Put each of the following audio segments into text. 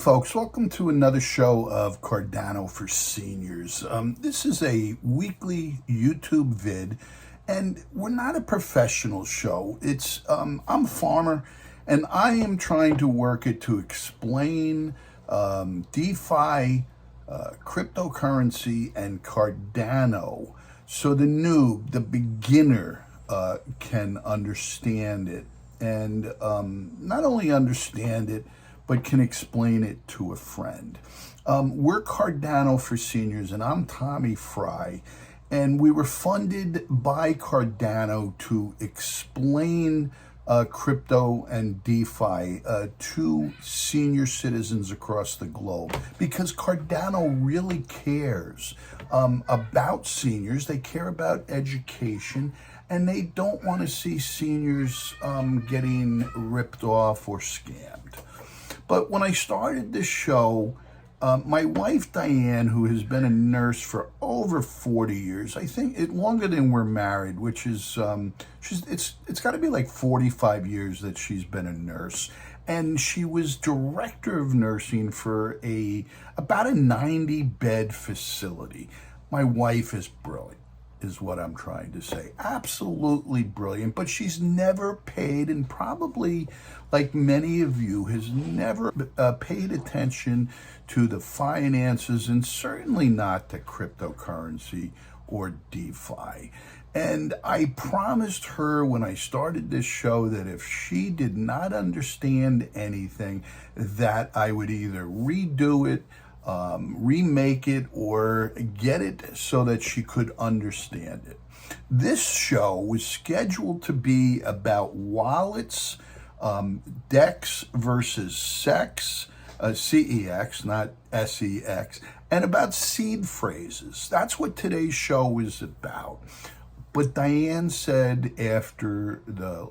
folks, welcome to another show of Cardano4Seniors. This is a weekly YouTube vid, and we're not a professional show. I'm a farmer, and I am trying to work it to explain DeFi, cryptocurrency, and Cardano, so the noob, the beginner, can understand it, and not only understand it, but can explain it to a friend. We're Cardano4Seniors, and I'm Tommy Fry, and we were funded by Cardano to explain crypto and DeFi to senior citizens across the globe, because Cardano really cares about seniors. They care about education, and they don't want to see seniors getting ripped off or scammed. But when I started this show, my wife Diane, who has been a nurse for over 40 years, I think longer than we're married, which is it's got to be like 45 years that she's been a nurse, and she was director of nursing for about a 90-bed facility. My wife is brilliant, is what I'm trying to say. Absolutely brilliant, but she's never paid, and probably, like many of you, has never paid attention to the finances, and certainly not to cryptocurrency or DeFi. And I promised her when I started this show that if she did not understand anything, that I would either redo it, remake it, or get it so that she could understand it. This show was scheduled to be about wallets, DEX versus SEX, CEX, not SEX, and about seed phrases. That's what today's show is about. But Diane said after the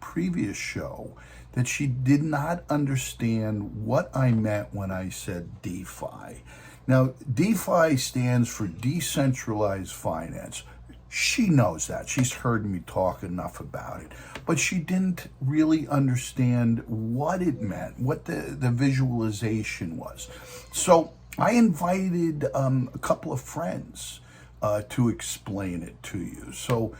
previous show that she did not understand what I meant when I said DeFi. Now, DeFi stands for decentralized finance. She knows that. She's heard me talk enough about it. But she didn't really understand what it meant, what the visualization was. So I invited a couple of friends to explain it to you. So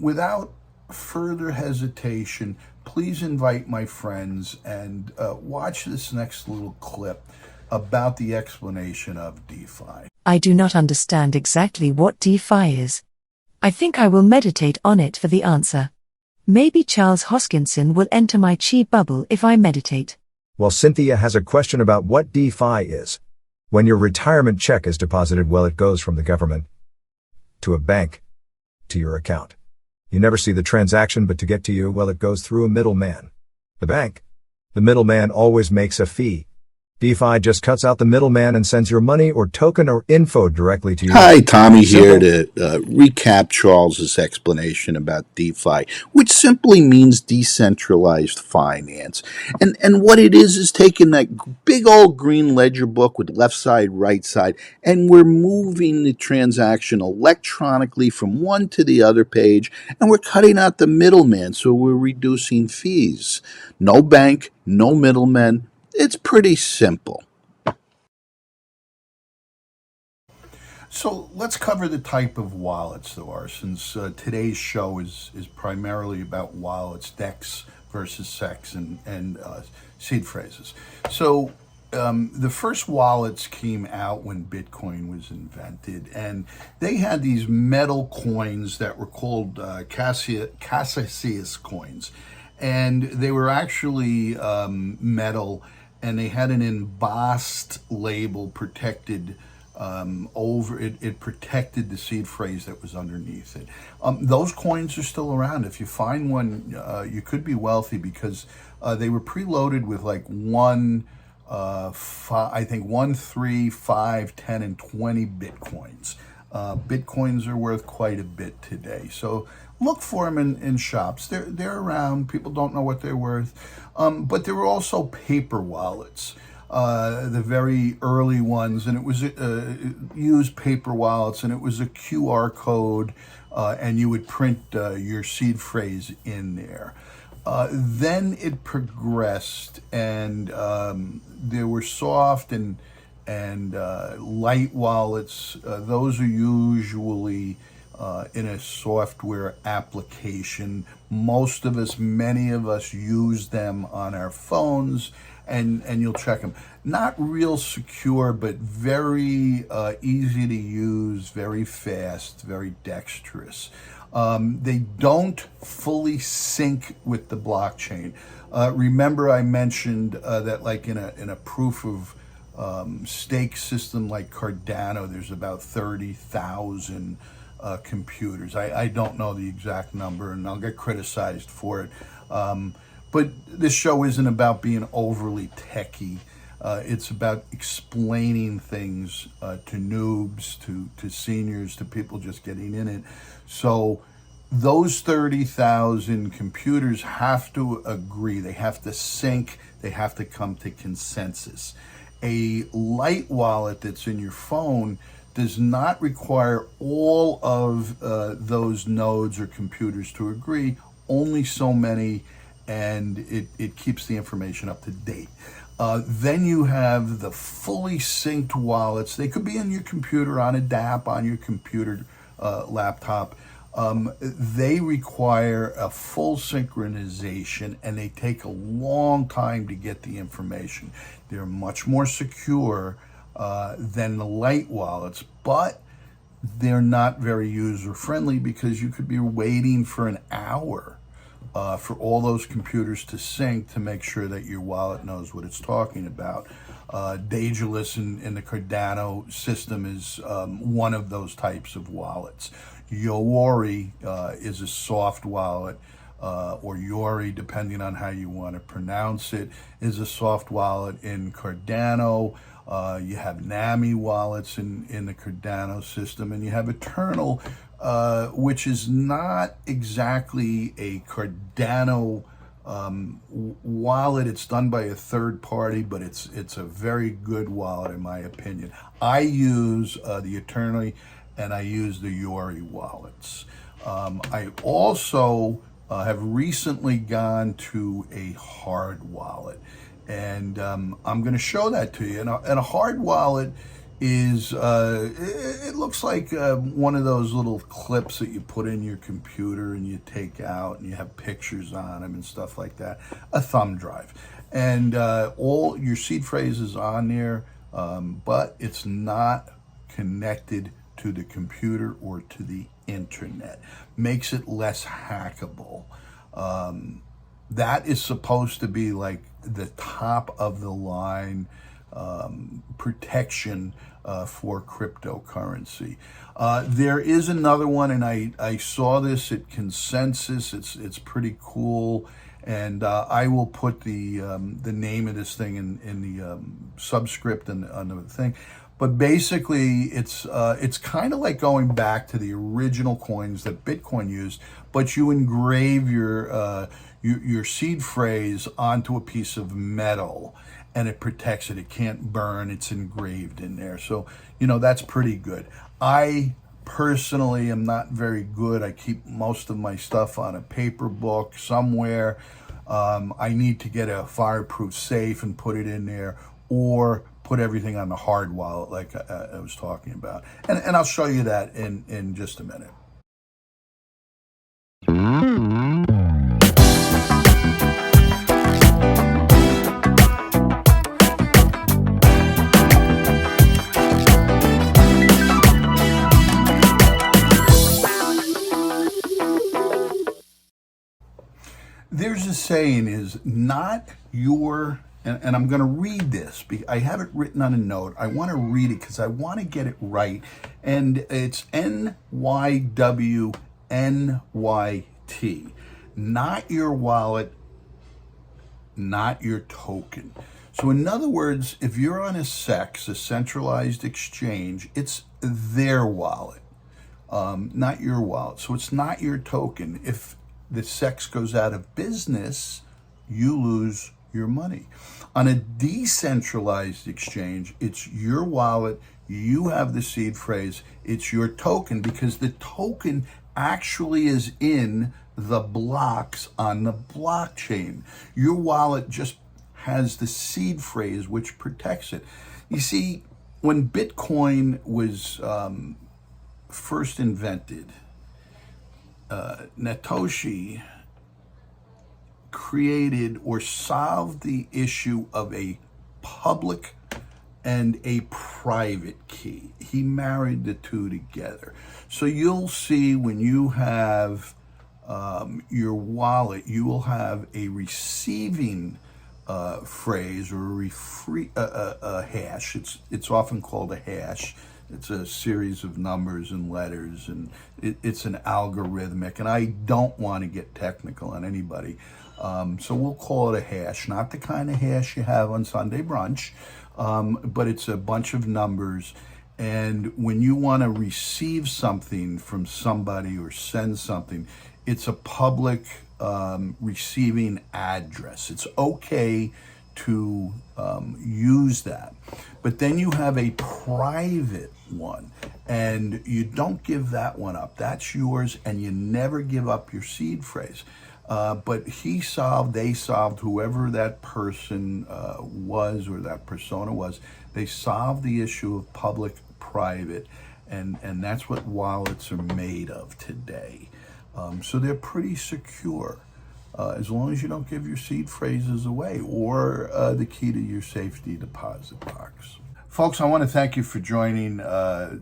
without further hesitation, please invite my friends and watch this next little clip about the explanation of DeFi. I do not understand exactly what DeFi is. I think I will meditate on it for the answer. Maybe Charles Hoskinson will enter my chi bubble if I meditate. Well, Cynthia has a question about what DeFi is. When your retirement check is deposited, well, it goes from the government to a bank to your account. You never see the transaction, but to get to you, well, it goes through a middleman. The bank. The middleman always makes a fee. DeFi just cuts out the middleman and sends your money or token or info directly to you. Hi, Tommy here to recap Charles's explanation about DeFi, which simply means decentralized finance. And what it is taking that big old green ledger book with left side, right side, and we're moving the transaction electronically from one to the other page, and we're cutting out the middleman, so we're reducing fees. No bank, no middlemen. It's pretty simple. So let's cover the type of wallets there are, since today's show is primarily about wallets, DEX versus SEX, and seed phrases. So the first wallets came out when Bitcoin was invented, and they had these metal coins that were called Cassius coins, and they were actually metal, and they had an embossed label protected over it. It protected the seed phrase that was underneath it. Those coins are still around. If you find one, you could be wealthy, because they were preloaded with like 1, 3, 5, 10, and 20 Bitcoins. Bitcoins are worth quite a bit today. So look for them in shops. They're around. People don't know what they're worth. But there were also paper wallets, the very early ones, and it was used paper wallets, and it was a QR code, and you would print your seed phrase in there. Then it progressed, and there were soft and light wallets. Those are usually in a software application. Many of us use them on our phones, and you'll check them. Not real secure, but very easy to use, very fast, very dexterous. They don't fully sync with the blockchain. Remember, I mentioned that, like in a proof of stake system like Cardano, there's about 30,000 computers. I don't know the exact number, and I'll get criticized for it. But this show isn't about being overly techie. It's about explaining things to noobs, to seniors, to people just getting in it. So those 30,000 computers have to agree. They have to sync. They have to come to consensus. A light wallet that's in your phone does not require all of those nodes or computers to agree, only so many, and it keeps the information up to date. Then you have the fully synced wallets. They could be in your computer, on a DApp, on your computer, laptop. They require a full synchronization, and they take a long time to get the information. They're much more secure than the light wallets, but they're not very user-friendly because you could be waiting for an hour for all those computers to sync to make sure that your wallet knows what it's talking about. Daedalus in the Cardano system is one of those types of wallets. Yori is a soft wallet, or Yori, depending on how you want to pronounce it, is a soft wallet in Cardano. You have NAMI wallets in the Cardano system, and you have Eternal, which is not exactly a Cardano wallet. It's done by a third party, but it's a very good wallet in my opinion. I use the Eternal, and I use the Yori wallets. I also have recently gone to a hard wallet, and I'm going to show that to you. And a hard wallet is, it looks like one of those little clips that you put in your computer and you take out, and you have pictures on them and stuff like that. A thumb drive. And all your seed phrases on there, but it's not connected to the computer or to the internet. Makes it less hackable. That is supposed to be like the top of the line protection for cryptocurrency. There is another one, and I saw this at Consensus. It's pretty cool, and I will put the name of this thing in the subscript and on the thing. But basically, it's kind of like going back to the original coins that Bitcoin used, but you engrave your seed phrase onto a piece of metal, and it protects it. It can't burn. It's engraved in there. So, that's pretty good. I personally am not very good. I keep most of my stuff on a paper book somewhere. I need to get a fireproof safe and put it in there, or put everything on the hard wallet like I was talking about. And I'll show you that in just a minute. There's a saying is not your, and I'm going to read this. I have it written on a note. I want to read it because I want to get it right. And it's NYWNYT. Not your wallet, not your token. So in other words, if you're on a CEX, a centralized exchange, it's their wallet, not your wallet. So it's not your token. If the CEX goes out of business, you lose your money. On a decentralized exchange, it's your wallet, you have the seed phrase, it's your token, because the token actually is in the blocks on the blockchain. Your wallet just has the seed phrase which protects it. You see, when Bitcoin was first invented, Satoshi created or solved the issue of a public and a private key. He married the two together. So you'll see when you have your wallet, you will have a receiving phrase or a hash. It's often called a hash. It's a series of numbers and letters, and it's an algorithmic. And I don't want to get technical on anybody, so we'll call it a hash. Not the kind of hash you have on Sunday brunch, but it's a bunch of numbers. And when you want to receive something from somebody or send something, it's a public receiving address. It's okay to use that. But then you have a private one, and you don't give that one up. That's yours, and you never give up your seed phrase. But they solved, whoever that person was or that persona was, they solved the issue of public-private, and that's what wallets are made of today. So they're pretty secure, as long as you don't give your seed phrases away or the key to your safety deposit box. Folks, I want to thank you for joining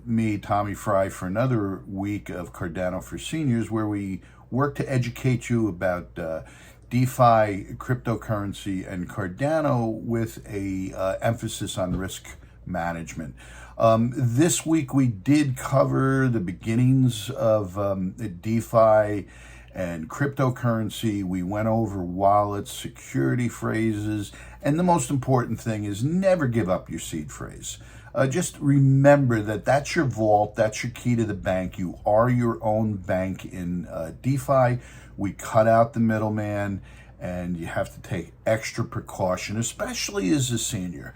me, Tommy Fry, for another week of Cardano4Seniors, where we work to educate you about DeFi, cryptocurrency, and Cardano with a emphasis on risk management. This week we did cover the beginnings of DeFi and cryptocurrency. We went over wallets, security phrases, and the most important thing is never give up your seed phrase. Just remember that that's your vault, that's your key to the bank. You are your own bank in DeFi. We cut out the middleman, and you have to take extra precaution, especially as a senior.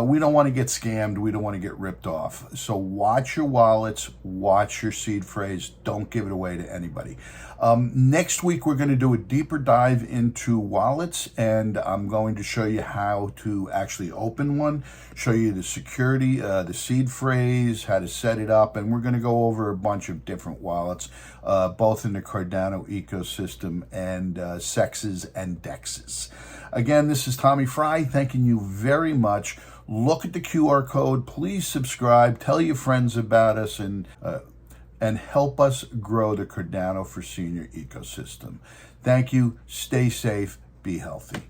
We don't want to get scammed. We don't want to get ripped off. So watch your wallets, watch your seed phrase. Don't give it away to anybody. Next week, we're going to do a deeper dive into wallets, and I'm going to show you how to actually open one, show you the security, the seed phrase, how to set it up, and we're going to go over a bunch of different wallets, both in the Cardano ecosystem and sexes and dexes. Again, this is Tommy Fry, thanking you very much. Look at the QR code. Please subscribe. Tell your friends about us, and help us grow the Cardano4Senior ecosystem. Thank you. Stay safe. Be healthy.